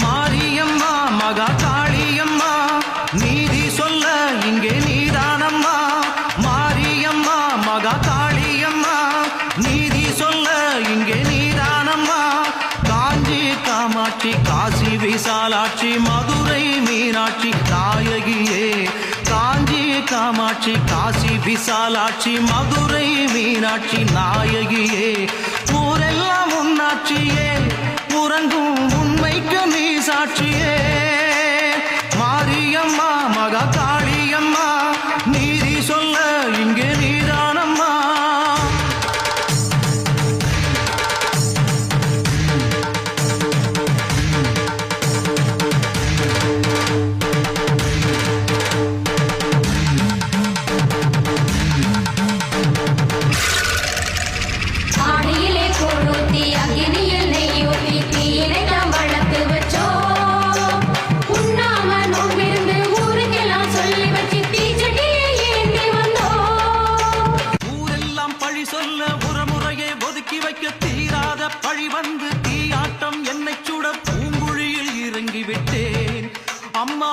மாரியம்மா மகா காளியம்மா நீதி சொல்ல இங்கே நீதானம்மா. மாரியம்மா மகா காளியம்மா நீதி சொல்ல இங்கே நீதானம்மா. காஞ்சி காமாட்சி காசி விசாலாட்சி மதுரை மீனாட்சி நாயகியே. காஞ்சி காமாட்சி காசி விசாலாட்சி மதுரை மீனாட்சி நாயகியே. ஊரெல்லாம் உன்னாட்சியே உறங்கும் உண்மைக்கு நீ சாட்சியே. மாரியம்மா மகா காளியம்மா நீதி சொல்ல இங்கே நீதானம்மா. ஆடியிலே கொளுத்தி அக்கினியில் நெய்யூட்டி தீயினைத்தான் வளர்த்து வச்சோம். உண்ணாம நோம்பிருந்து ஊருக்கெல்லாம் சொல்லி வச்சு தீச்சட்டியை ஏந்தி வந்தோம். ஊரெல்லாம் பழி சொல்ல உறமுறையை ஒதுக்கி வைக்க தீராத பழி வந்து தீயாட்டம் என்னை சுட பூங்குழியில் இறங்கி விட்டேன். அம்மா